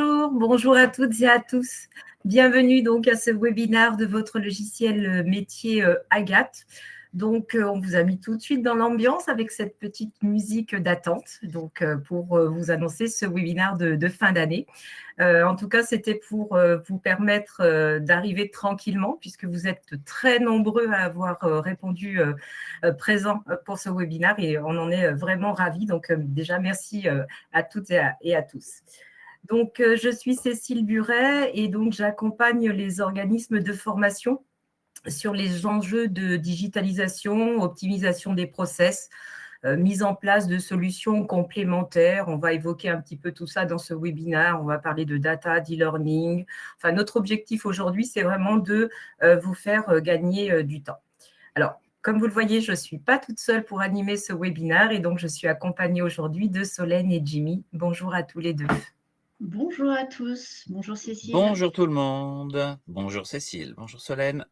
Bonjour à toutes et à tous. Bienvenue donc à ce webinaire de votre logiciel métier Agathe. Donc, on vous a mis tout de suite dans l'ambiance avec cette petite musique d'attente pour vous annoncer ce webinaire de fin d'année. En tout cas, c'était pour vous permettre d'arriver tranquillement puisque vous êtes très nombreux à avoir répondu présent pour ce webinaire et on en est vraiment ravis. Donc, déjà, merci à toutes et à tous. Donc, je suis Cécile Buret et donc j'accompagne les organismes de formation sur les enjeux de digitalisation, optimisation des process, mise en place de solutions complémentaires. On va évoquer un petit peu tout ça dans ce webinaire. On va parler de data, d'e-learning. Enfin, notre objectif aujourd'hui, c'est vraiment de vous faire gagner du temps. Alors, comme vous le voyez, je ne suis pas toute seule pour animer ce webinaire et donc je suis accompagnée aujourd'hui de Solène et Jimmy. Bonjour à tous les deux. Bonjour à tous, bonjour Cécile. Bonjour tout le monde, bonjour Cécile, bonjour Solène.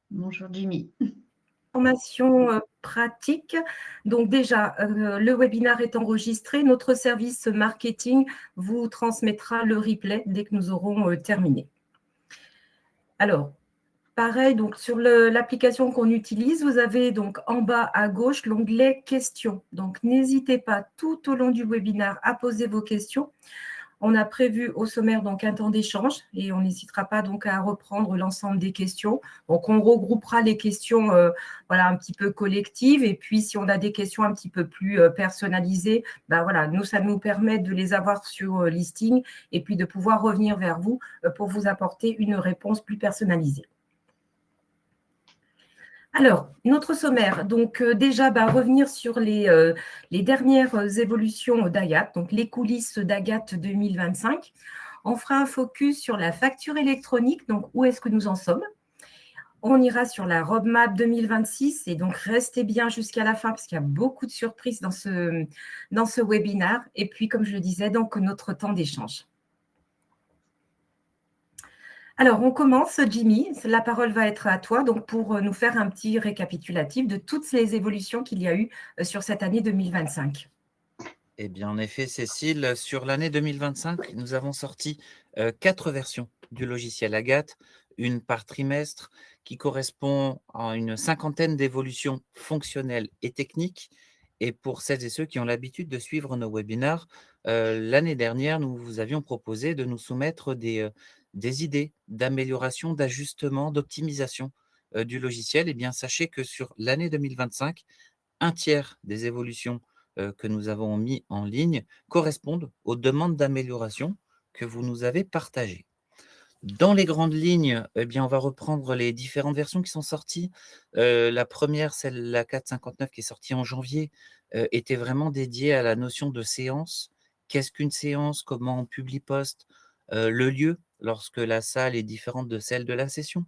Bonjour Jimmy. Formation pratique. Donc déjà, le webinaire est enregistré. Notre service marketing vous transmettra le replay dès que nous aurons terminé. Alors, pareil, donc sur l'application qu'on utilise, vous avez donc en bas à gauche l'onglet questions. Donc, n'hésitez pas tout au long du webinaire à poser vos questions. On a prévu au sommaire donc un temps d'échange et on n'hésitera pas donc à reprendre l'ensemble des questions. Donc, on regroupera les questions voilà, un petit peu collectives et puis si on a des questions un petit peu plus personnalisées, ben voilà, nous, ça nous permet de les avoir sur listing et puis de pouvoir revenir vers vous pour vous apporter une réponse plus personnalisée. Alors, notre sommaire, donc déjà, revenir sur les dernières évolutions d'Agathe, donc les coulisses d'Agathe 2025. On fera un focus sur la facture électronique, donc où est-ce que nous en sommes. On ira sur la roadmap 2026 et donc restez bien jusqu'à la fin parce qu'il y a beaucoup de surprises dans ce webinaire. Et puis, comme je le disais, donc notre temps d'échange. Alors, on commence, Jimmy. La parole va être à toi donc, pour nous faire un petit récapitulatif de toutes les évolutions qu'il y a eu sur cette année 2025. Eh bien, en effet, Cécile, sur l'année 2025, nous avons sorti 4 versions du logiciel Agathe, une par trimestre, qui correspond à une cinquantaine d'évolutions fonctionnelles et techniques. Et pour celles et ceux qui ont l'habitude de suivre nos webinaires, l'année dernière, nous vous avions proposé de nous soumettre des idées d'amélioration, d'ajustement, d'optimisation du logiciel. Eh bien, sachez que sur l'année 2025, un tiers des évolutions que nous avons mis en ligne correspondent aux demandes d'amélioration que vous nous avez partagées. Dans les grandes lignes, eh bien, on va reprendre les différentes versions qui sont sorties. La première, celle la 4.59 qui est sortie en janvier, était vraiment dédiée à la notion de séance. Qu'est-ce qu'une séance? Comment on publie post? Le lieu, lorsque la salle est différente de celle de la session.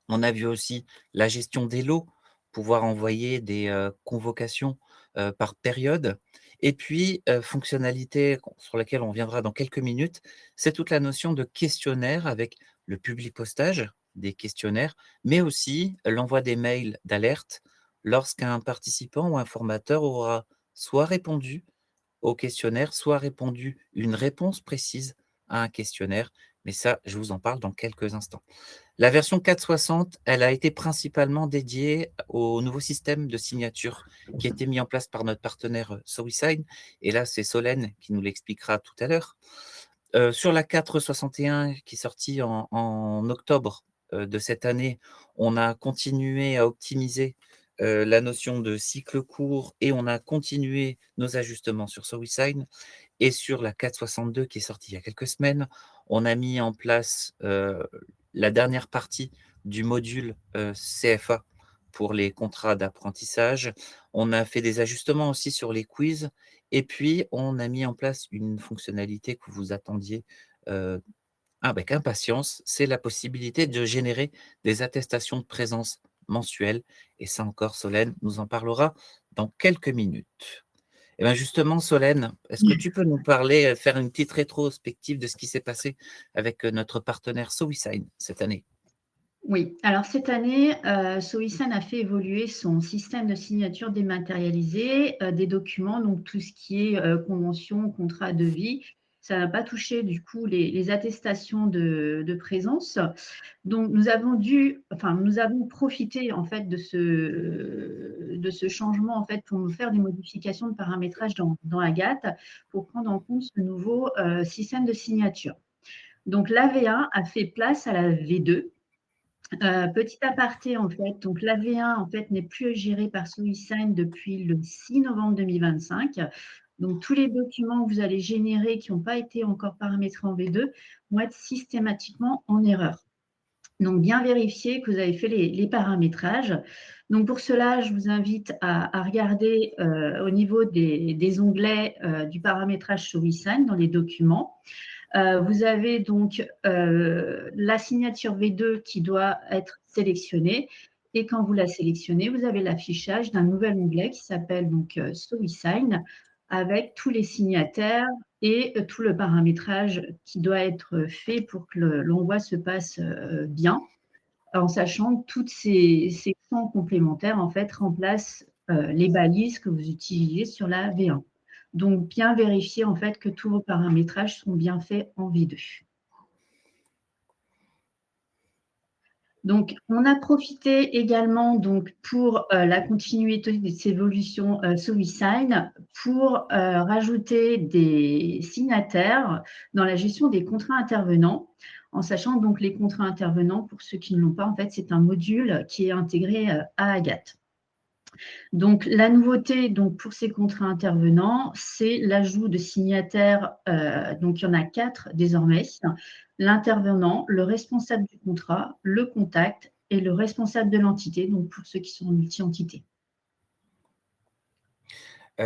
On a vu aussi la gestion des lots, pouvoir envoyer des convocations par période. Et puis, fonctionnalité sur laquelle on viendra dans quelques minutes, c'est toute la notion de questionnaire avec le publi-postage des questionnaires, mais aussi l'envoi des mails d'alerte lorsqu'un participant ou un formateur aura soit répondu au questionnaire, soit répondu une réponse précise à un questionnaire. Mais ça, je vous en parle dans quelques instants. La version 4.60, elle a été principalement dédiée au nouveau système de signature qui a été mis en place par notre partenaire SoWeSign. Et là, c'est Solène qui nous l'expliquera tout à l'heure. Sur la 4.61 qui est sortie en octobre de cette année, on a continué à optimiser la notion de cycle court et on a continué nos ajustements sur SoWeSign. Et sur la 4.62 qui est sortie il y a quelques semaines, on a mis en place la dernière partie du module CFA pour les contrats d'apprentissage. On a fait des ajustements aussi sur les quiz et puis on a mis en place une fonctionnalité que vous attendiez avec impatience, c'est la possibilité de générer des attestations de présence mensuelles. Et ça encore, Solène nous en parlera dans quelques minutes. Et bien justement, Solène, est-ce que tu peux nous parler, faire une petite rétrospective de ce qui s'est passé avec notre partenaire SoWeSign cette année? Oui, alors cette année, SoWeSign a fait évoluer son système de signature dématérialisée des documents, donc tout ce qui est convention, contrat, devis. ça n'a pas touché du coup les attestations de présence. Donc, nous avons profité en fait de ce changement en fait pour nous faire des modifications de paramétrage dans Agathe pour prendre en compte ce nouveau système de signature. Donc, la V1 a fait place à la V2. Petit aparté en fait, donc la V1 en fait n'est plus gérée par SoiSign depuis le 6 novembre 2025. Donc, tous les documents que vous allez générer qui n'ont pas été encore paramétrés en V2 vont être systématiquement en erreur. Donc, bien vérifier que vous avez fait les paramétrages. Donc, pour cela, je vous invite à regarder au niveau des onglets du paramétrage SoiSign dans les documents. Vous avez donc la signature V2 qui doit être sélectionnée. Et quand vous la sélectionnez, vous avez l'affichage d'un nouvel onglet qui s'appelle donc SoiSign avec tous les signataires et tout le paramétrage qui doit être fait pour que l'envoi se passe bien, en sachant que toutes ces champs complémentaires en fait remplacent les balises que vous utilisez sur la V1. Donc, bien vérifier en fait que tous vos paramétrages sont bien faits en V2. Donc, on a profité également donc, pour la continuité de ces évolutions SoiSign pour rajouter des signataires dans la gestion des contrats intervenants, en sachant donc les contrats intervenants, pour ceux qui ne l'ont pas, en fait, c'est un module qui est intégré à Agathe. Donc, la nouveauté donc, pour ces contrats intervenants, c'est l'ajout de signataires. Donc, il y en a 4 désormais. L'intervenant, le responsable du contrat, le contact et le responsable de l'entité, donc pour ceux qui sont en multi-entité.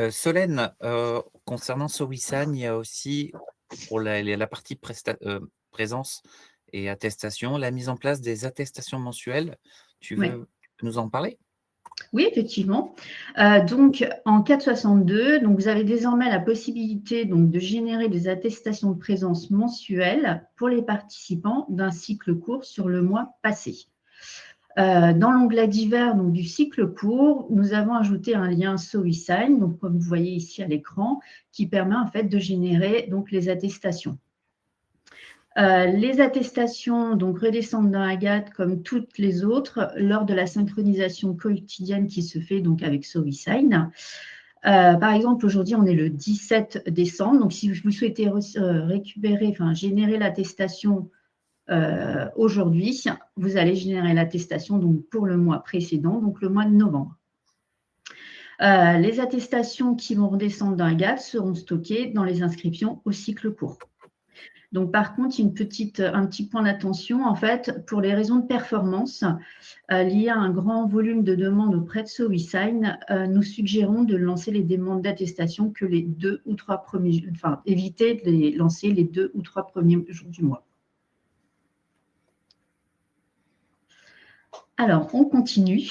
Solène, concernant SoiSign, il y a aussi pour la partie présence et attestation, la mise en place des attestations mensuelles. Tu veux nous en parler? Oui, effectivement. Donc, en 462, donc, vous avez désormais la possibilité donc, de générer des attestations de présence mensuelles pour les participants d'un cycle court sur le mois passé. Dans l'onglet divers donc, du cycle court, nous avons ajouté un lien SoiSign, donc comme vous voyez ici à l'écran, qui permet en fait de générer donc, les attestations. Les attestations donc, redescendent dans Agathe comme toutes les autres lors de la synchronisation quotidienne qui se fait donc, avec SoiSign. Par exemple, aujourd'hui, on est le 17 décembre. Donc, si vous souhaitez générer l'attestation aujourd'hui, vous allez générer l'attestation pour le mois précédent, donc le mois de novembre. Les attestations qui vont redescendre dans Agathe seront stockées dans les inscriptions au cycle court. Donc, par contre, un petit point d'attention, en fait, pour les raisons de performance liées à un grand volume de demandes auprès de SoiSign, nous suggérons de lancer les demandes d'attestation que les 2 ou 3 premiers, éviter de les lancer les 2 ou 3 premiers jours du mois. Alors, on continue.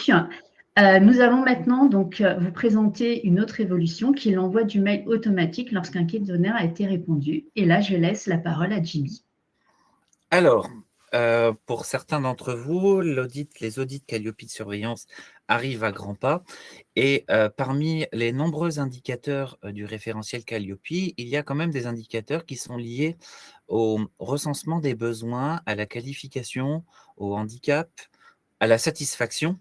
Nous allons maintenant donc vous présenter une autre évolution qui est l'envoi du mail automatique lorsqu'un questionnaire a été répondu. Et là, je laisse la parole à Jimmy. Alors, pour certains d'entre vous, les audits Calliope de surveillance arrivent à grands pas. Et parmi les nombreux indicateurs du référentiel Calliope, il y a quand même des indicateurs qui sont liés au recensement des besoins, à la qualification, au handicap, à la satisfaction.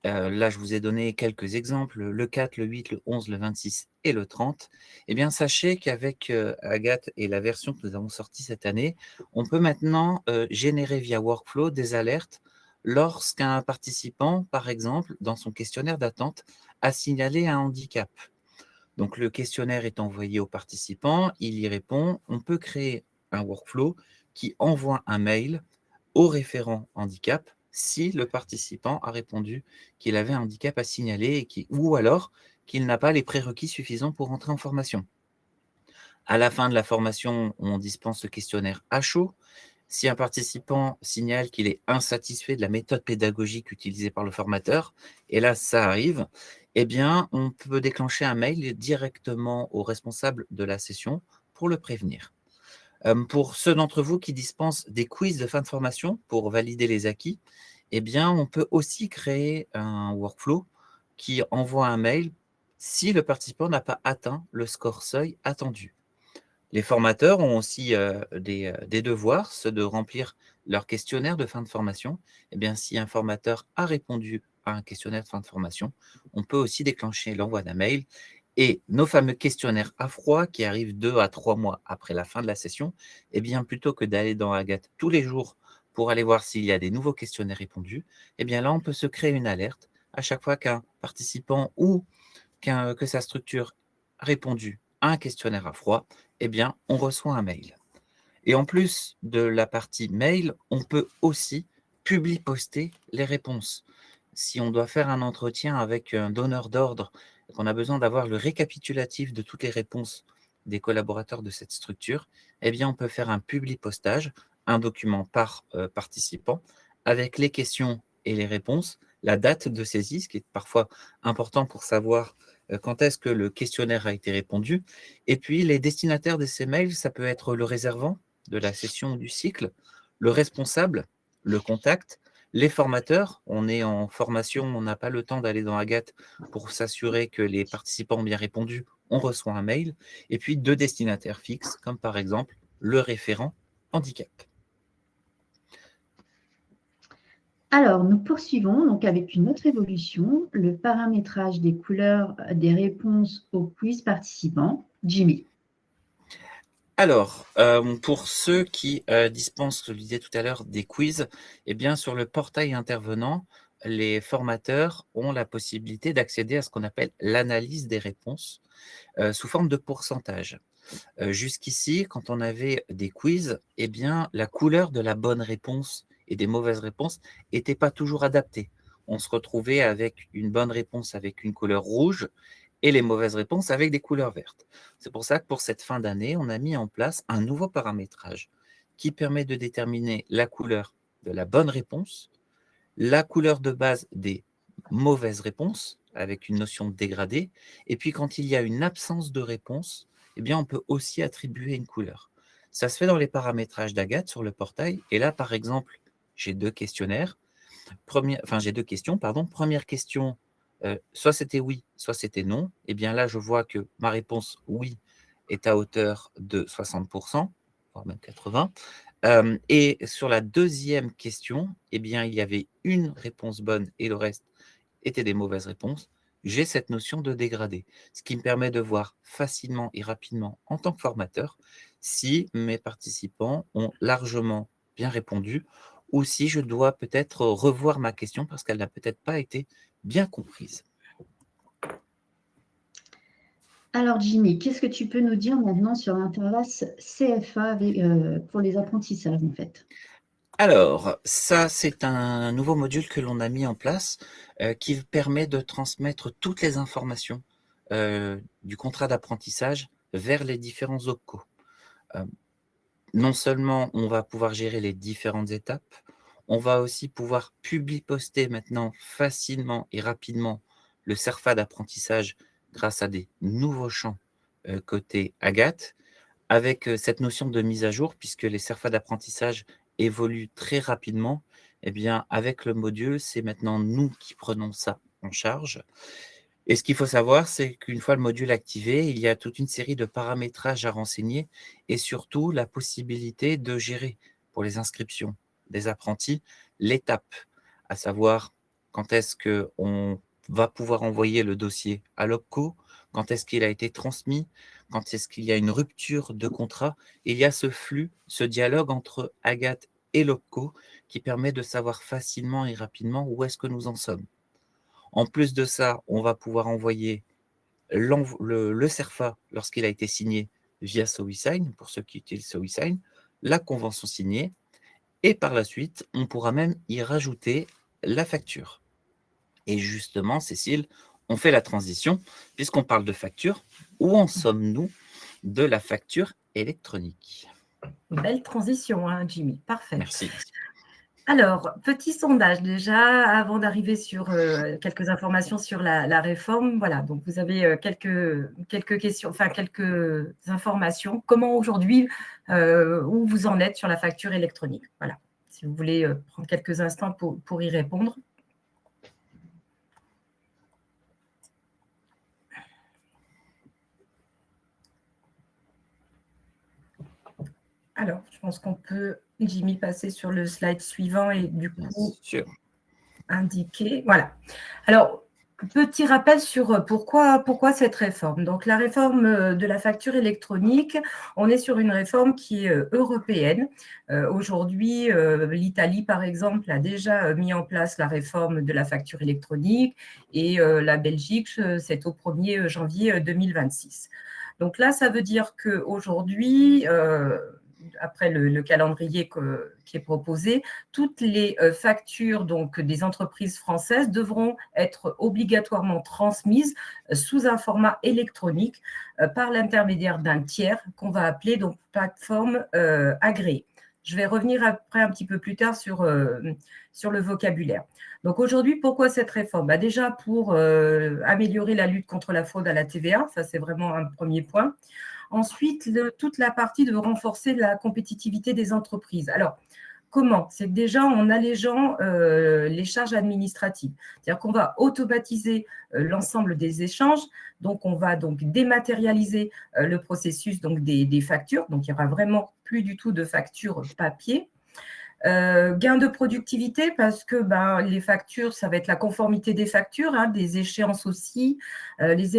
Là, je vous ai donné quelques exemples, le 4, le 8, le 11, le 26 et le 30. Eh bien, sachez qu'avec Agathe et la version que nous avons sortie cette année, on peut maintenant générer via Workflow des alertes lorsqu'un participant, par exemple, dans son questionnaire d'attente, a signalé un handicap. Donc, le questionnaire est envoyé au participant, il y répond. On peut créer un workflow qui envoie un mail au référent handicap si le participant a répondu qu'il avait un handicap à signaler ou alors qu'il n'a pas les prérequis suffisants pour entrer en formation. À la fin de la formation, on dispense le questionnaire à chaud. Si un participant signale qu'il est insatisfait de la méthode pédagogique utilisée par le formateur, et là ça arrive, eh bien on peut déclencher un mail directement au responsable de la session pour le prévenir. Pour ceux d'entre vous qui dispensent des quiz de fin de formation pour valider les acquis, eh bien, on peut aussi créer un workflow qui envoie un mail si le participant n'a pas atteint le score seuil attendu. Les formateurs ont aussi des devoirs, ceux de remplir leur questionnaire de fin de formation. Eh bien, si un formateur a répondu à un questionnaire de fin de formation, on peut aussi déclencher l'envoi d'un mail. Et nos fameux questionnaires à froid qui arrivent 2 à 3 mois après la fin de la session, eh bien, plutôt que d'aller dans Agathe tous les jours pour aller voir s'il y a des nouveaux questionnaires répondus, eh bien là, on peut se créer une alerte à chaque fois qu'un participant ou que sa structure a répondu à un questionnaire à froid, eh bien, on reçoit un mail. Et en plus de la partie mail, on peut aussi publi-poster les réponses. Si on doit faire un entretien avec un donneur d'ordre et qu'on a besoin d'avoir le récapitulatif de toutes les réponses des collaborateurs de cette structure, eh bien, on peut faire un publi-postage, un document par participant, avec les questions et les réponses, la date de saisie, ce qui est parfois important pour savoir quand est-ce que le questionnaire a été répondu. Et puis, les destinataires de ces mails, ça peut être le réservant de la session ou du cycle, le responsable, le contact, les formateurs. On est en formation, on n'a pas le temps d'aller dans Agathe pour s'assurer que les participants ont bien répondu. On reçoit un mail. Et puis, 2 destinataires fixes, comme par exemple le référent handicap. Alors, nous poursuivons donc avec une autre évolution, le paramétrage des couleurs des réponses aux quiz participants. Jimmy. Alors, pour ceux qui dispensent, je le disais tout à l'heure, des quiz, eh bien, sur le portail intervenant, les formateurs ont la possibilité d'accéder à ce qu'on appelle l'analyse des réponses sous forme de pourcentage. Jusqu'ici, quand on avait des quiz, eh bien, la couleur de la bonne réponse et des mauvaises réponses n'était pas toujours adaptée. On se retrouvait avec une bonne réponse avec une couleur rouge et les mauvaises réponses avec des couleurs vertes. C'est pour ça que pour cette fin d'année, on a mis en place un nouveau paramétrage qui permet de déterminer la couleur de la bonne réponse, la couleur de base des mauvaises réponses, avec une notion de dégradé, et puis quand il y a une absence de réponse, eh bien, on peut aussi attribuer une couleur. Ça se fait dans les paramétrages d'Agathe sur le portail, et là, par exemple, j'ai 2 questionnaires. J'ai 2 questions, pardon. Première question, soit c'était oui, soit c'était non. Et bien là, je vois que ma réponse oui est à hauteur de 60%, voire même 80. Et sur la deuxième question, eh bien, il y avait une réponse bonne et le reste étaient des mauvaises réponses. J'ai cette notion de dégradé, ce qui me permet de voir facilement et rapidement en tant que formateur si mes participants ont largement bien répondu ou si je dois peut-être revoir ma question parce qu'elle n'a peut-être pas été bien comprise. Alors, Jimmy, qu'est-ce que tu peux nous dire maintenant sur l'interface CFA pour les apprentissages, en fait? Alors, ça, c'est un nouveau module que l'on a mis en place qui permet de transmettre toutes les informations du contrat d'apprentissage vers les différents OPCO. Non seulement on va pouvoir gérer les différentes étapes, on va aussi pouvoir poster maintenant facilement et rapidement le CERFA d'apprentissage grâce à des nouveaux champs côté Agathe, avec cette notion de mise à jour, puisque les CERFA d'apprentissage évoluent très rapidement. Eh bien, avec le module, c'est maintenant nous qui prenons ça en charge. Et ce qu'il faut savoir, c'est qu'une fois le module activé, il y a toute une série de paramétrages à renseigner et surtout la possibilité de gérer pour les inscriptions des apprentis l'étape, à savoir quand est-ce qu'on va pouvoir envoyer le dossier à l'OPCO, quand est-ce qu'il a été transmis, quand est-ce qu'il y a une rupture de contrat. Et il y a ce flux, ce dialogue entre Agathe et l'OPCO qui permet de savoir facilement et rapidement où est-ce que nous en sommes. En plus de ça, on va pouvoir envoyer le CERFA lorsqu'il a été signé via SoWeSign, pour ceux qui utilisent SoWeSign, la convention signée, et par la suite, on pourra même y rajouter la facture. Et justement, Cécile, on fait la transition, puisqu'on parle de facture, où en sommes-nous de la facture électronique? Belle transition, hein, Jimmy, parfait. Merci. Alors, petit sondage déjà, avant d'arriver sur quelques informations sur la réforme. Voilà, donc vous avez quelques questions, enfin quelques informations. Comment aujourd'hui, où vous en êtes sur la facture électronique? Voilà, si vous voulez prendre quelques instants pour y répondre. Alors, je pense qu'on peut, Jimmy, passer sur le slide suivant et du Bien coup sûr. indiquer. Voilà. Alors, petit rappel sur pourquoi cette réforme. Donc, la réforme de la facture électronique, on est sur une réforme qui est européenne. Aujourd'hui, l'Italie, par exemple, a déjà mis en place la réforme de la facture électronique et la Belgique, c'est au 1er janvier 2026. Donc là, ça veut dire qu'aujourd'hui, après le calendrier qui est proposé, toutes les factures donc, des entreprises françaises devront être obligatoirement transmises sous un format électronique par l'intermédiaire d'un tiers qu'on va appeler donc plateforme agréée. Je vais revenir après un petit peu plus tard sur le vocabulaire. Donc aujourd'hui, pourquoi cette réforme? Déjà pour améliorer la lutte contre la fraude à la TVA, ça c'est vraiment un premier point. Ensuite, toute la partie de renforcer la compétitivité des entreprises. Alors, comment? C'est déjà en allégeant les charges administratives. C'est-à-dire qu'on va automatiser l'ensemble des échanges. Donc, on va donc dématérialiser le processus donc, des factures. Donc, il n'y aura vraiment plus du tout de factures papier. Gain de productivité parce que les factures, ça va être la conformité des factures, des échéances aussi. Les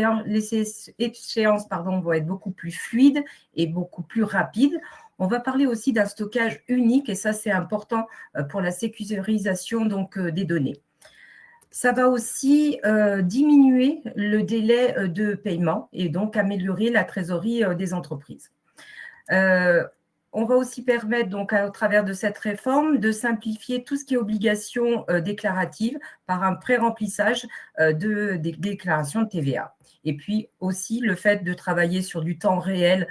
échéances vont être beaucoup plus fluides et beaucoup plus rapides. On va parler aussi d'un stockage unique et ça, c'est important pour la sécurisation donc, des données. Ça va aussi diminuer le délai de paiement et donc améliorer la trésorerie des entreprises. On va aussi permettre, donc, au travers de cette réforme, de simplifier tout ce qui est obligation déclarative par un pré-remplissage des déclarations de TVA. Et puis aussi le fait de travailler sur du temps réel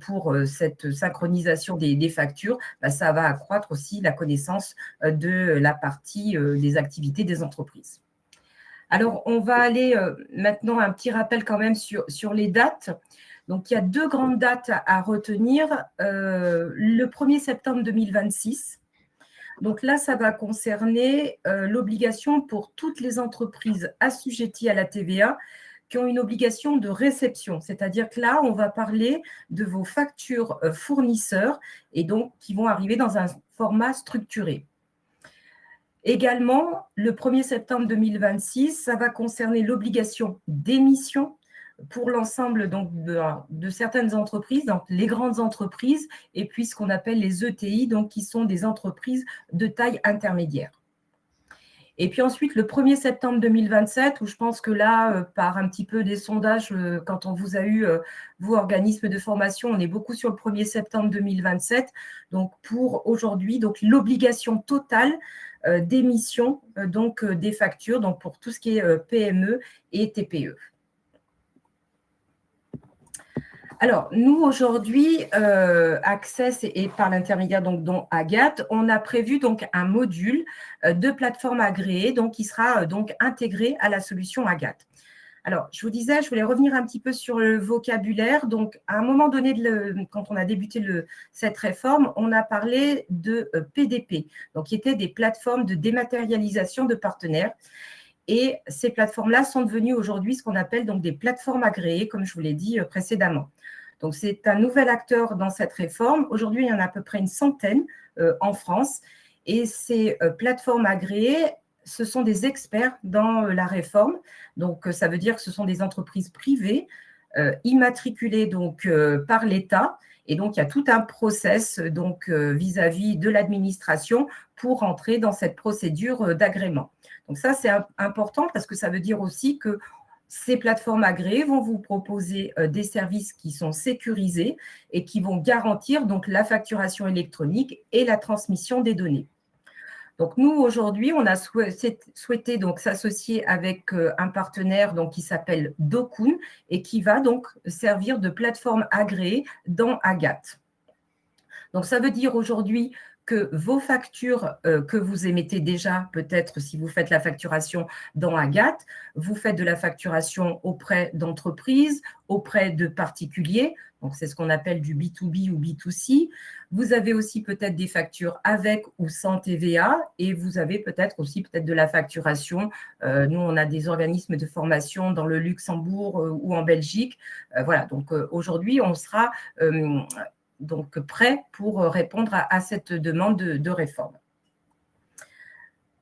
pour cette synchronisation des factures, ça va accroître aussi la connaissance de la partie des activités des entreprises. Alors, on va aller maintenant un petit rappel quand même sur les dates. Donc, il y a 2 grandes dates à retenir. Le 1er septembre 2026. Donc là, ça va concerner l'obligation pour toutes les entreprises assujetties à la TVA qui ont une obligation de réception. C'est-à-dire que là, on va parler de vos factures fournisseurs et donc qui vont arriver dans un format structuré. Également, le 1er septembre 2026, ça va concerner l'obligation d'émission pour l'ensemble de certaines entreprises, donc les grandes entreprises, et puis ce qu'on appelle les ETI, donc qui sont des entreprises de taille intermédiaire. Et puis ensuite, le 1er septembre 2027, où je pense que là, par un petit peu des sondages, quand on vous a eu, vous, organismes de formation, on est beaucoup sur le 1er septembre 2027. Donc, pour aujourd'hui, donc l'obligation totale d'émission des factures, donc pour tout ce qui est PME et TPE. Alors, nous, aujourd'hui, Access et par l'intermédiaire dont Agathe, on a prévu donc un module de plateforme agréée qui sera donc intégré à la solution Agathe. Alors, je vous disais, je voulais revenir un petit peu sur le vocabulaire. Donc, à un moment donné, quand on a débuté cette réforme, on a parlé de PDP, donc qui étaient des plateformes de dématérialisation de partenaires. Et ces plateformes-là sont devenues aujourd'hui ce qu'on appelle donc des plateformes agréées, comme je vous l'ai dit précédemment. Donc, c'est un nouvel acteur dans cette réforme. Aujourd'hui, il y en a à peu près une centaine en France. Et ces plateformes agréées, ce sont des experts dans la réforme. Donc, ça veut dire que ce sont des entreprises privées immatriculées par l'État. Et donc, il y a tout un process vis-à-vis de l'administration pour entrer dans cette procédure d'agrément. Donc, ça, c'est important parce que ça veut dire aussi que ces plateformes agréées vont vous proposer des services qui sont sécurisés et qui vont garantir donc la facturation électronique et la transmission des données. Donc, nous, aujourd'hui, on a souhaité donc s'associer avec un partenaire qui s'appelle Dokun et qui va donc servir de plateforme agréée dans Agathe. Donc, ça veut dire aujourd'hui que vos factures que vous émettez déjà, peut-être si vous faites la facturation dans Agathe, vous faites de la facturation auprès d'entreprises, auprès de particuliers, donc c'est ce qu'on appelle du B2B ou B2C. Vous avez aussi peut-être des factures avec ou sans TVA et vous avez peut-être aussi de la facturation. Nous, on a des organismes de formation dans le Luxembourg ou en Belgique. Voilà, donc aujourd'hui, on sera donc prêt pour répondre à cette demande de réforme.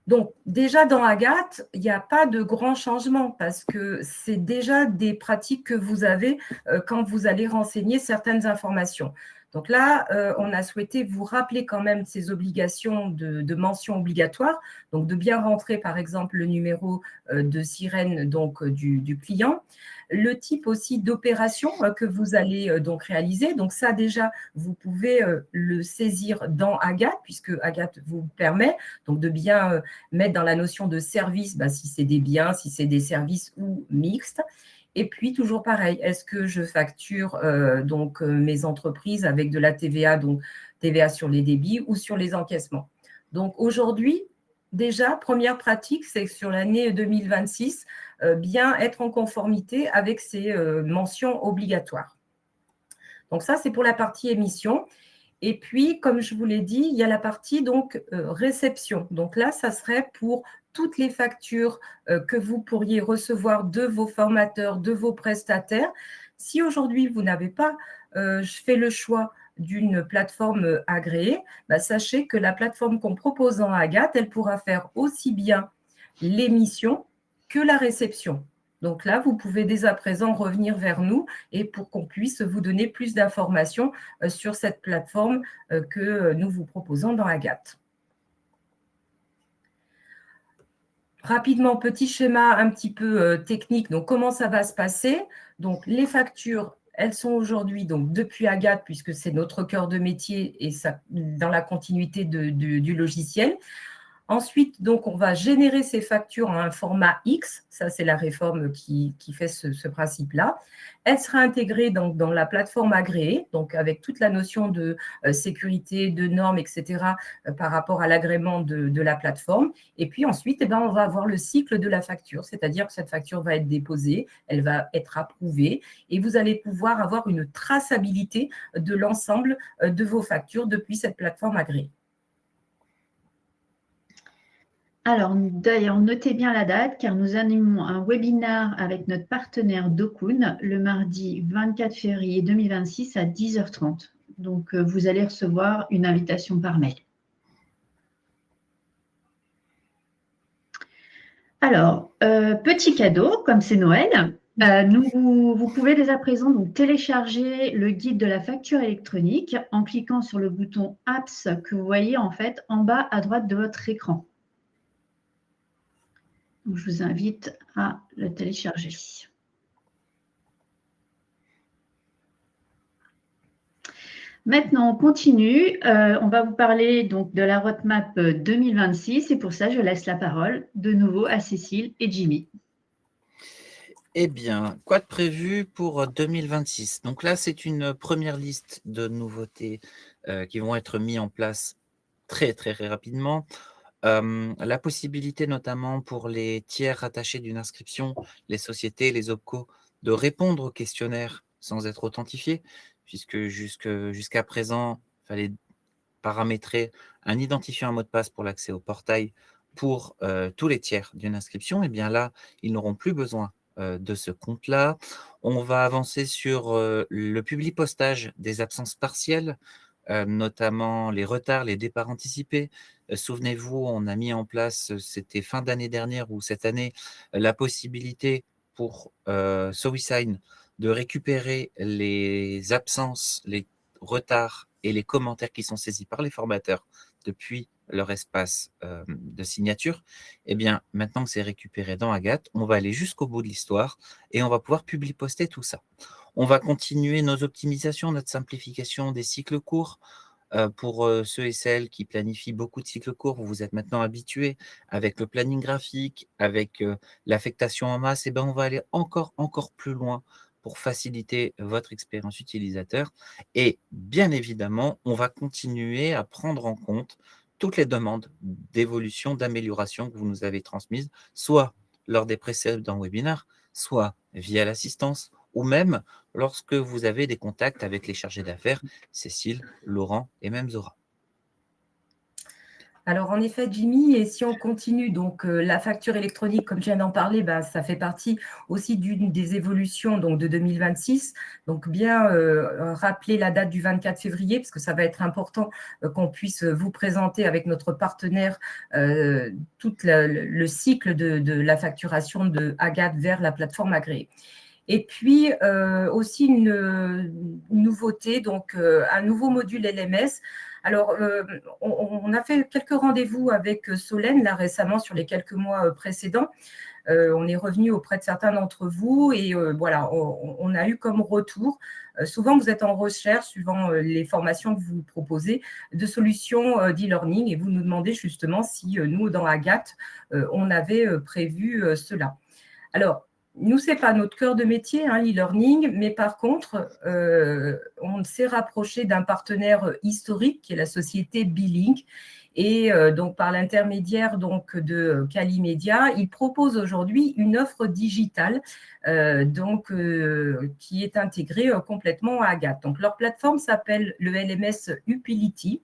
Donc, déjà dans Agathe, il n'y a pas de grand changement parce que c'est déjà des pratiques que vous avez quand vous allez renseigner certaines informations. Donc là, on a souhaité vous rappeler quand même ces obligations de mention obligatoire, donc de bien rentrer par exemple le numéro de sirène donc, du client, le type aussi d'opération que vous allez donc réaliser. Donc ça déjà, vous pouvez le saisir dans Agathe puisque Agathe vous permet donc de bien mettre dans la notion de service, si c'est des biens, si c'est des services ou mixtes. Et puis, toujours pareil, est-ce que je facture mes entreprises avec de la TVA, donc TVA sur les débits ou sur les encaissements. Donc, aujourd'hui, déjà, première pratique, c'est que sur l'année 2026, bien être en conformité avec ces mentions obligatoires. Donc, ça, c'est pour la partie émission. Et puis, comme je vous l'ai dit, il y a la partie donc réception. Donc là, ça serait pour toutes les factures que vous pourriez recevoir de vos formateurs, de vos prestataires. Si aujourd'hui, vous n'avez pas fait le choix d'une plateforme agréée, sachez que la plateforme qu'on propose en Agathe, elle pourra faire aussi bien l'émission que la réception. Donc là, vous pouvez dès à présent revenir vers nous et pour qu'on puisse vous donner plus d'informations sur cette plateforme que nous vous proposons dans Agathe. Rapidement, petit schéma un petit peu technique. Donc, comment ça va se passer? Donc, les factures, elles sont aujourd'hui donc depuis Agathe, puisque c'est notre cœur de métier et ça, dans la continuité du logiciel. Ensuite, donc, on va générer ces factures en un format X. Ça, c'est la réforme qui fait ce principe-là. Elle sera intégrée dans la plateforme agréée, donc avec toute la notion de sécurité, de normes, etc., par rapport à l'agrément de la plateforme. Et puis ensuite, on va avoir le cycle de la facture, c'est-à-dire que cette facture va être déposée, elle va être approuvée, et vous allez pouvoir avoir une traçabilité de l'ensemble de vos factures depuis cette plateforme agréée. Alors, d'ailleurs, notez bien la date car nous animons un webinaire avec notre partenaire Dokun le mardi 24 février 2026 à 10h30. Donc, vous allez recevoir une invitation par mail. Alors, petit cadeau, comme c'est Noël, vous pouvez dès à présent donc, télécharger le guide de la facture électronique en cliquant sur le bouton Apps que vous voyez en fait en bas à droite de votre écran. Donc, je vous invite à le télécharger. Maintenant, on continue. On va vous parler donc de la roadmap 2026 et pour ça, je laisse la parole de nouveau à Cécile et Jimmy. Eh bien, quoi de prévu pour 2026? Donc là, c'est une première liste de nouveautés qui vont être mises en place très, très, très rapidement. La possibilité notamment pour les tiers rattachés d'une inscription, les sociétés, les OPCO, de répondre au questionnaire sans être authentifiés, puisque jusqu'à présent, il fallait paramétrer un identifiant, un mot de passe pour l'accès au portail pour tous les tiers d'une inscription. Et bien là, ils n'auront plus besoin de ce compte-là. On va avancer sur le publipostage des absences partielles, notamment les retards, les départs anticipés. Souvenez-vous, on a mis en place, c'était fin d'année dernière ou cette année, la possibilité pour SoWeSign de récupérer les absences, les retards et les commentaires qui sont saisis par les formateurs depuis leur espace de signature. Eh bien, maintenant que c'est récupéré dans Agathe, on va aller jusqu'au bout de l'histoire et on va pouvoir poster tout ça. On va continuer nos optimisations, notre simplification des cycles courts. Pour ceux et celles qui planifient beaucoup de cycles courts, vous vous êtes maintenant habitués avec le planning graphique, avec l'affectation en masse, et ben on va aller encore plus loin pour faciliter votre expérience utilisateur. Et bien évidemment, on va continuer à prendre en compte toutes les demandes d'évolution, d'amélioration que vous nous avez transmises, soit lors des précédents webinaires, soit via l'assistance, ou même lorsque vous avez des contacts avec les chargés d'affaires, Cécile, Laurent et même Zora. Alors, en effet, Jimmy, et si on continue, donc la facture électronique, comme je viens d'en parler, bah, ça fait partie aussi d'une des évolutions donc, de 2026. Donc, bien rappeler la date du 24 février, parce que ça va être important qu'on puisse vous présenter avec notre partenaire tout le cycle de la facturation de Agathe vers la plateforme agréée. Et puis aussi une nouveauté, donc un nouveau module LMS. Alors, on a fait quelques rendez-vous avec Solène là récemment sur les quelques mois précédents. On est revenu auprès de certains d'entre vous et voilà, on a eu comme retour. Souvent, vous êtes en recherche, suivant les formations que vous proposez, de solutions d'e-learning et vous nous demandez justement si nous, dans Agathe, on avait prévu cela. Alors, nous, ce n'est pas notre cœur de métier, hein, l'e-learning, mais par contre, on s'est rapproché d'un partenaire historique qui est la société B-Link. Et donc, par l'intermédiaire donc, de Calimedia, il propose aujourd'hui une offre digitale qui est intégrée complètement à Agathe. Donc, leur plateforme s'appelle le LMS Upility.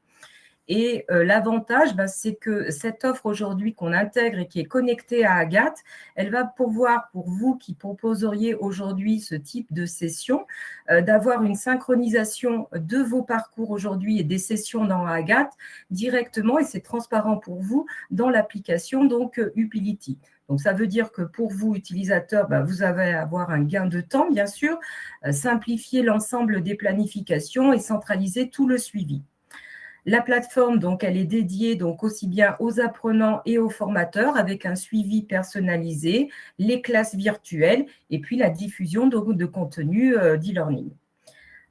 Et l'avantage, c'est que cette offre aujourd'hui qu'on intègre et qui est connectée à Agathe, elle va pouvoir, pour vous qui proposeriez aujourd'hui ce type de session, d'avoir une synchronisation de vos parcours aujourd'hui et des sessions dans Agathe directement, et c'est transparent pour vous, dans l'application donc Upility. Donc, ça veut dire que pour vous, utilisateurs, vous allez avoir un gain de temps, bien sûr, simplifier l'ensemble des planifications et centraliser tout le suivi. La plateforme, donc, elle est dédiée donc, aussi bien aux apprenants et aux formateurs avec un suivi personnalisé, les classes virtuelles et puis la diffusion de contenu d'e-learning.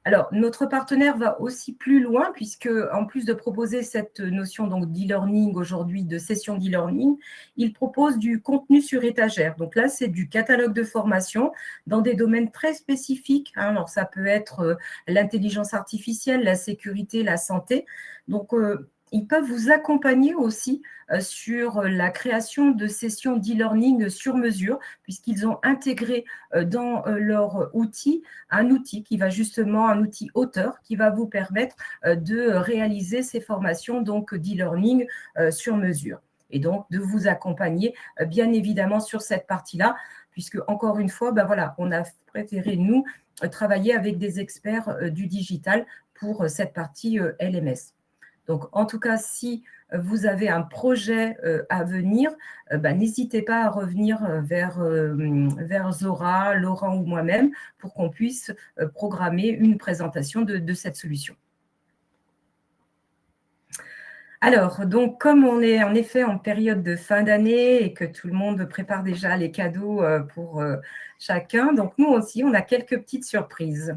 Alors, notre partenaire va aussi plus loin puisque, en plus de proposer cette notion d'e-learning aujourd'hui, de session d'e-learning, il propose du contenu sur étagère. Donc là, c'est du catalogue de formation dans des domaines très spécifiques. Hein. Alors, ça peut être l'intelligence artificielle, la sécurité, la santé. Donc, ils peuvent vous accompagner aussi sur la création de sessions d'e-learning sur mesure, puisqu'ils ont intégré dans leur outil un outil qui va justement, un outil auteur qui va vous permettre de réaliser ces formations donc d'e-learning sur mesure. Et donc, de vous accompagner bien évidemment sur cette partie-là, puisque encore une fois, voilà, on a préféré, nous, travailler avec des experts du digital pour cette partie LMS. Donc, en tout cas, si vous avez un projet à venir, n'hésitez pas à revenir vers Zora, Laurent ou moi-même pour qu'on puisse programmer une présentation de cette solution. Alors, donc, comme on est en effet en période de fin d'année et que tout le monde prépare déjà les cadeaux pour chacun, donc nous aussi, on a quelques petites surprises.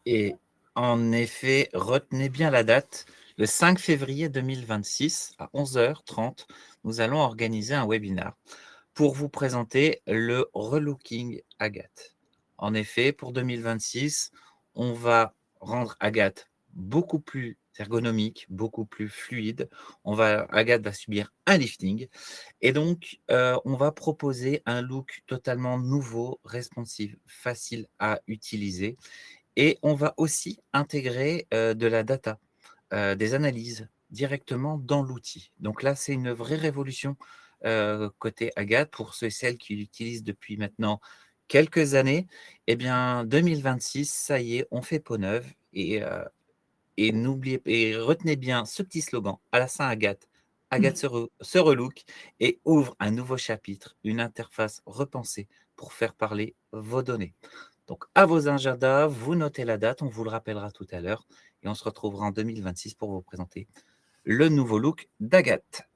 Et en effet, retenez bien la date. Le 5 février 2026, à 11h30, nous allons organiser un webinaire pour vous présenter le relooking Agathe. En effet, pour 2026, on va rendre Agathe beaucoup plus ergonomique, beaucoup plus fluide. Agathe va subir un lifting. Et donc, on va proposer un look totalement nouveau, responsive, facile à utiliser. Et on va aussi intégrer de la data, des analyses directement dans l'outil. Donc là, c'est une vraie révolution côté Agathe pour ceux et celles qui l'utilisent depuis maintenant quelques années. Eh bien, 2026, ça y est, on fait peau neuve et n'oubliez et retenez bien ce petit slogan à la Saint-Agathe. Agathe se relook et ouvre un nouveau chapitre, une interface repensée pour faire parler vos données. Donc, à vos agendas, vous notez la date, on vous le rappellera tout à l'heure, et on se retrouvera en 2026 pour vous présenter le nouveau look d'Agathe.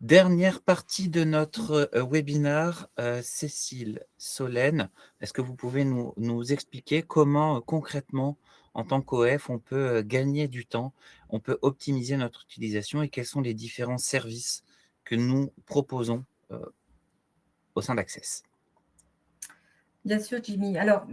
Dernière partie de notre webinaire, Cécile, Solène, est-ce que vous pouvez nous expliquer comment concrètement, en tant qu'OF, on peut gagner du temps, on peut optimiser notre utilisation et quels sont les différents services que nous proposons au sein d'Access? Bien sûr, Jimmy. Alors,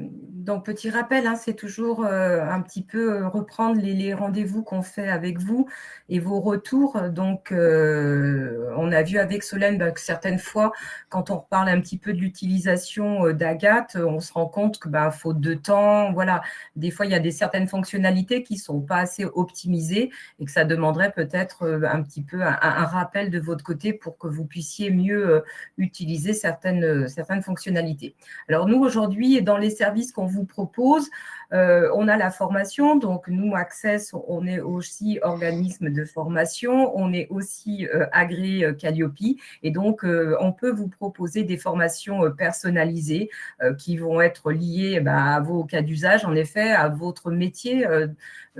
Donc, petit rappel, hein, c'est toujours un petit peu reprendre les rendez-vous qu'on fait avec vous et vos retours. Donc, on a vu avec Solène que certaines fois, quand on reparle un petit peu de l'utilisation d'Agathe, on se rend compte que faute de temps, voilà, des fois, il y a certaines fonctionnalités qui ne sont pas assez optimisées et que ça demanderait peut-être un petit peu un rappel de votre côté pour que vous puissiez mieux utiliser certaines fonctionnalités. Alors, nous, aujourd'hui, dans les services qu'on vous propose, on a la formation. Donc, nous, Access, on est aussi organisme de formation. On est aussi agréé Calliope. Et donc, on peut vous proposer des formations personnalisées qui vont être liées à vos cas d'usage, en effet, à votre métier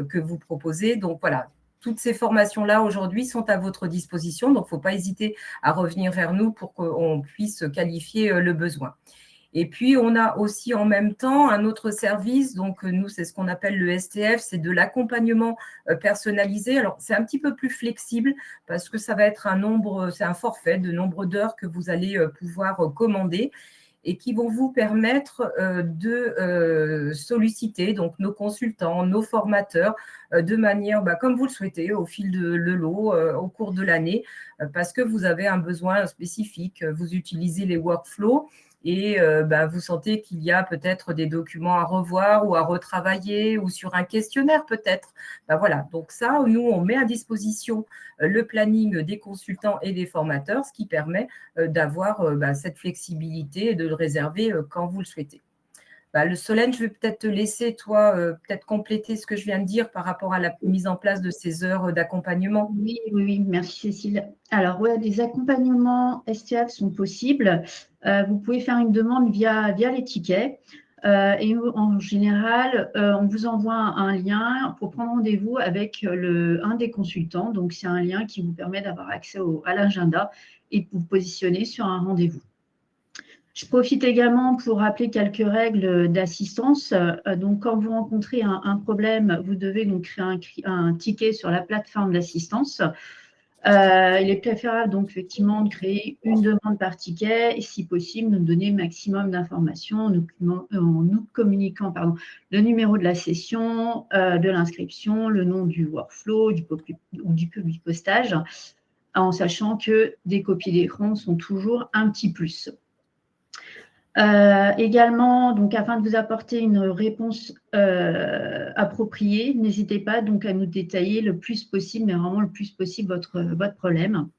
que vous proposez. Donc, voilà. Toutes ces formations-là, aujourd'hui, sont à votre disposition. Donc, il ne faut pas hésiter à revenir vers nous pour qu'on puisse qualifier le besoin. Et puis, on a aussi en même temps un autre service. Donc, nous, c'est ce qu'on appelle le STF, c'est de l'accompagnement personnalisé. Alors, c'est un petit peu plus flexible parce que ça va être c'est un forfait de nombre d'heures que vous allez pouvoir commander et qui vont vous permettre de solliciter donc nos consultants, nos formateurs de manière comme vous le souhaitez au fil de l'eau au cours de l'année parce que vous avez un besoin spécifique, vous utilisez les workflows et vous sentez qu'il y a peut-être des documents à revoir ou à retravailler ou sur un questionnaire peut-être. Voilà, donc ça, nous, on met à disposition le planning des consultants et des formateurs, ce qui permet d'avoir cette flexibilité et de le réserver quand vous le souhaitez. Le Solène, je vais peut-être te laisser, toi, peut-être compléter ce que je viens de dire par rapport à la mise en place de ces heures d'accompagnement. Oui, merci Cécile. Alors, des accompagnements STF sont possibles. Vous pouvez faire une demande via les tickets. Et en général, on vous envoie un lien pour prendre rendez-vous avec un des consultants. Donc, c'est un lien qui vous permet d'avoir accès à l'agenda et de vous positionner sur un rendez-vous. Je profite également pour rappeler quelques règles d'assistance. Donc, quand vous rencontrez un problème, vous devez donc créer un ticket sur la plateforme d'assistance. Il est préférable donc effectivement de créer une demande par ticket et si possible de nous donner le maximum d'informations en nous communiquant le numéro de la session, de l'inscription, le nom du workflow ou du public postage, en sachant que des copies d'écran sont toujours un petit plus. Également, donc afin de vous apporter une réponse appropriée, n'hésitez pas donc à nous détailler le plus possible, mais vraiment le plus possible votre problème.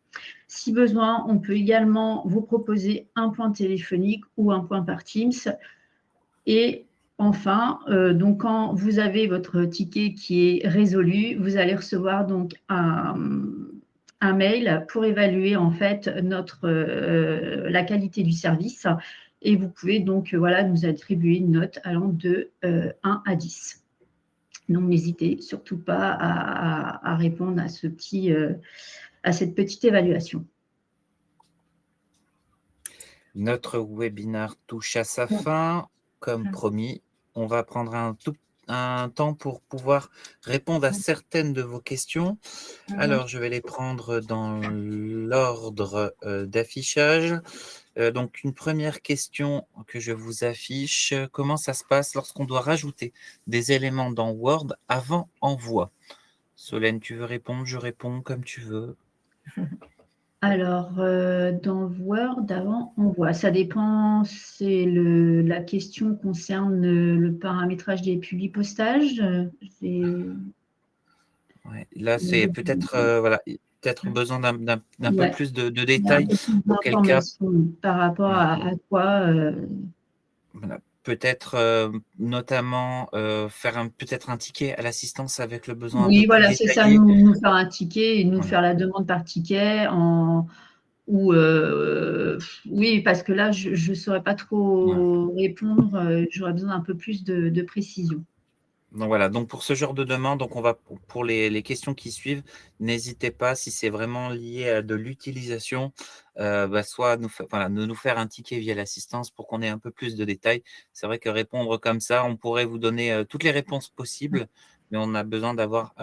Si besoin, on peut également vous proposer un point téléphonique ou un point par Teams. Et enfin, donc quand vous avez votre ticket qui est résolu, vous allez recevoir donc un mail pour évaluer en fait la qualité du service. Et vous pouvez donc nous attribuer une note allant de 1 à 10. Donc, n'hésitez surtout pas à répondre à cette petite évaluation. Notre webinaire touche à sa fin. Comme promis, on va prendre un temps pour pouvoir répondre à certaines de vos questions. Alors, je vais les prendre dans l'ordre d'affichage. Donc, une première question que je vous affiche. Comment ça se passe lorsqu'on doit rajouter des éléments dans Word avant envoi? Solène, tu veux répondre? Je réponds comme tu veux. Alors, dans Word, avant envoi, ça dépend. La question concerne le paramétrage des publi-postages. Ouais, là, c'est peut-être besoin d'un peu plus de détails. Auquel cas, par rapport à quoi peut-être notamment faire peut-être un ticket à l'assistance avec le besoin un Oui, peu plus c'est ça, détaillé. nous faire un ticket et nous faire la demande par ticket oui, parce que là, je ne saurais pas trop répondre. J'aurais besoin d'un peu plus de précision. Donc voilà, donc pour ce genre de demande, donc on va pour les questions qui suivent, n'hésitez pas si c'est vraiment lié à de l'utilisation, soit nous faire un ticket via l'assistance pour qu'on ait un peu plus de détails. C'est vrai que répondre comme ça, on pourrait vous donner toutes les réponses possibles, mais on a besoin d'avoir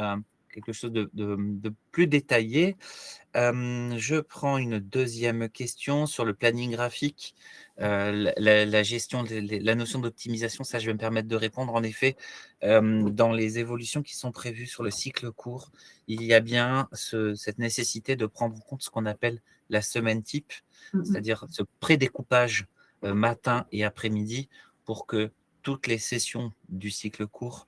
quelque chose de plus détaillé. Je prends une deuxième question sur le planning graphique, la gestion, la notion d'optimisation. Ça, je vais me permettre de répondre. En effet, dans les évolutions qui sont prévues sur le cycle court, il y a bien cette nécessité de prendre en compte ce qu'on appelle la semaine type, c'est-à-dire ce prédécoupage matin et après-midi pour que toutes les sessions du cycle court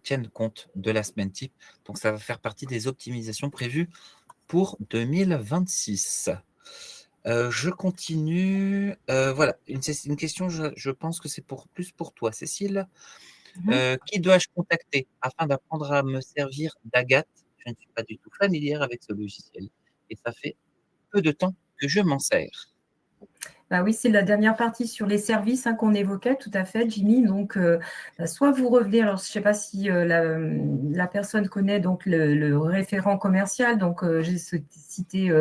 tiennent compte de la semaine type. Donc, ça va faire partie des optimisations prévues pour 2026. Je continue. Voilà, une question, je pense que c'est plus pour toi, Cécile. Qui dois-je contacter afin d'apprendre à me servir d'Agathe? Je ne suis pas du tout familière avec ce logiciel et ça fait peu de temps que je m'en sers. Bah oui, c'est la dernière partie sur les services qu'on évoquait, tout à fait, Jimmy. Donc, soit vous revenez, alors je ne sais pas si la personne connaît donc le référent commercial, donc j'ai cité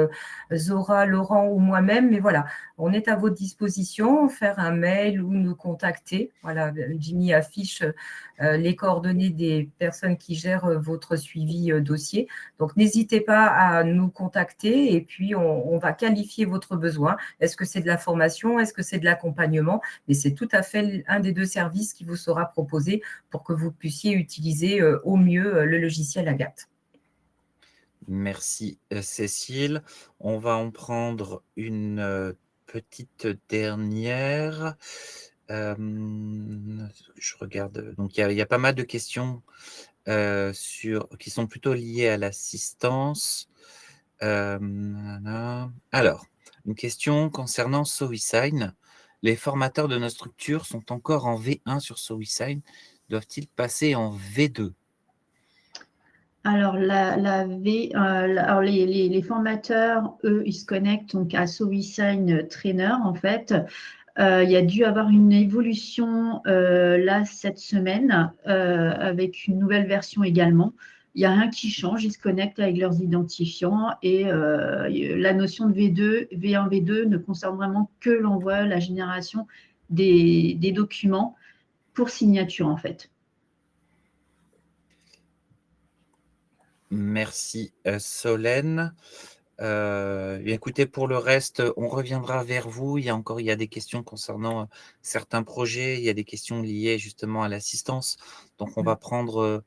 Zora, Laurent ou moi-même, mais voilà, on est à votre disposition, faire un mail ou nous contacter. Voilà, Jimmy affiche les coordonnées des personnes qui gèrent votre suivi dossier. Donc, n'hésitez pas à nous contacter et puis on va qualifier votre besoin. Est-ce que c'est de la formation? Est-ce que c'est de l'accompagnement? Mais c'est tout à fait un des deux services qui vous sera proposé pour que vous puissiez utiliser au mieux le logiciel Agathe. Merci Cécile. On va en prendre une petite dernière. Je regarde. Donc il y a pas mal de questions qui sont plutôt liées à l'assistance. Alors, une question concernant SoWeSign. Les formateurs de notre structure sont encore en V1 sur SoWeSign. Doivent-ils passer en V2? Alors, alors les formateurs, eux, ils se connectent donc à SoWeSign Trainer, en fait. Il y a dû avoir une évolution là cette semaine avec une nouvelle version également. Il n'y a rien qui change, ils se connectent avec leurs identifiants et la notion de V2, V1, V2 ne concerne vraiment que l'envoi, la génération des documents pour signature en fait. Merci Solène. Écoutez, pour le reste, on reviendra vers vous. Il y a des questions concernant certains projets, il y a des questions liées justement à l'assistance. Donc, on va prendre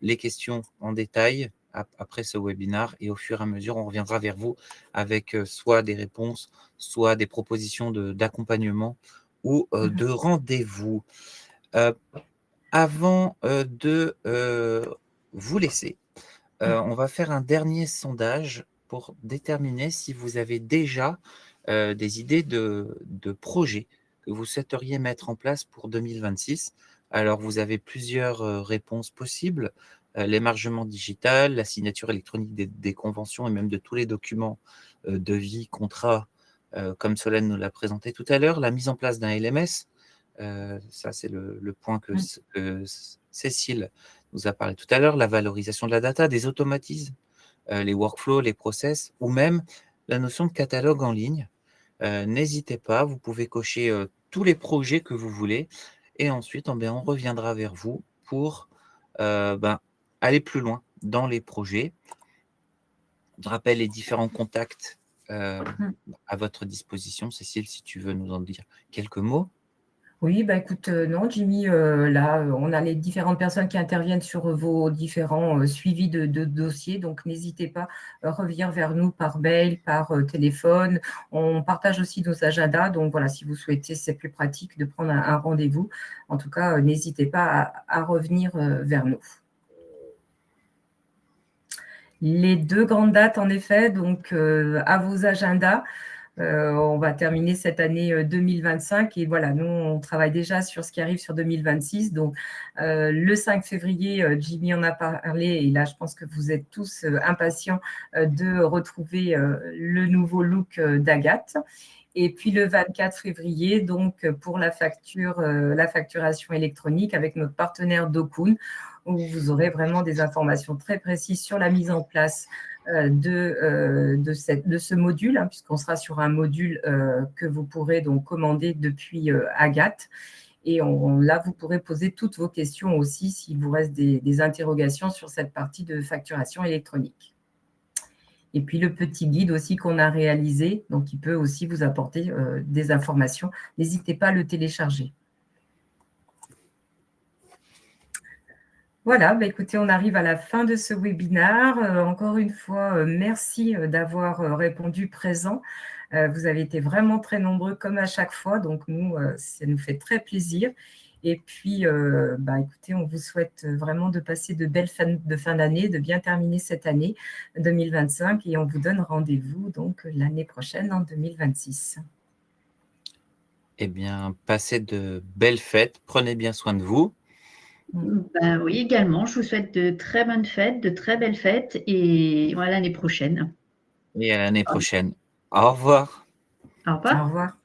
les questions en détail après ce webinaire et au fur et à mesure, on reviendra vers vous avec soit des réponses, soit des propositions d'accompagnement ou de rendez-vous. Avant de vous laisser, on va faire un dernier sondage pour déterminer si vous avez déjà des idées de projets que vous souhaiteriez mettre en place pour 2026. Alors, vous avez plusieurs réponses possibles. L'émargement digital, la signature électronique des conventions et même de tous les documents de vie, contrats, comme Solène nous l'a présenté tout à l'heure, la mise en place d'un LMS. Ça, c'est le point que Cécile nous a parlé tout à l'heure, la valorisation de la data, des automatismes, les workflows, les process, ou même la notion de catalogue en ligne. N'hésitez pas, vous pouvez cocher tous les projets que vous voulez, et ensuite, on reviendra vers vous pour aller plus loin dans les projets. Je rappelle les différents contacts à votre disposition. Cécile, si tu veux nous en dire quelques mots. Oui, bah écoute, non, Jimmy, là, on a les différentes personnes qui interviennent sur vos différents suivis de dossiers, donc n'hésitez pas à revenir vers nous par mail, par téléphone. On partage aussi nos agendas, donc voilà, si vous souhaitez, c'est plus pratique de prendre un rendez-vous. En tout cas, n'hésitez pas à revenir vers nous. Les deux grandes dates, en effet, donc à vos agendas. On va terminer cette année 2025 et voilà, nous, on travaille déjà sur ce qui arrive sur 2026. Donc, le 5 février, Jimmy en a parlé et là, je pense que vous êtes tous impatients de retrouver le nouveau look d'Agathe. Et puis le 24 février, donc pour la facturation électronique avec notre partenaire Dokun, où vous aurez vraiment des informations très précises sur la mise en place de ce module, puisqu'on sera sur un module que vous pourrez donc commander depuis Agathe. Et là, vous pourrez poser toutes vos questions aussi s'il vous reste des interrogations sur cette partie de facturation électronique. Et puis le petit guide aussi qu'on a réalisé, donc il peut aussi vous apporter des informations. N'hésitez pas à le télécharger. Voilà, écoutez, on arrive à la fin de ce webinaire. Encore une fois, merci d'avoir répondu présent. Vous avez été vraiment très nombreux comme à chaque fois, donc nous, ça nous fait très plaisir. Et puis, écoutez, on vous souhaite vraiment de passer de belles fin d'année, de bien terminer cette année 2025 et on vous donne rendez-vous donc l'année prochaine en 2026. Eh bien, passez de belles fêtes, prenez bien soin de vous. Oui, également, je vous souhaite de très bonnes fêtes, de très belles fêtes et à l'année prochaine. Et à l'année prochaine. Au revoir. Au revoir. Au revoir.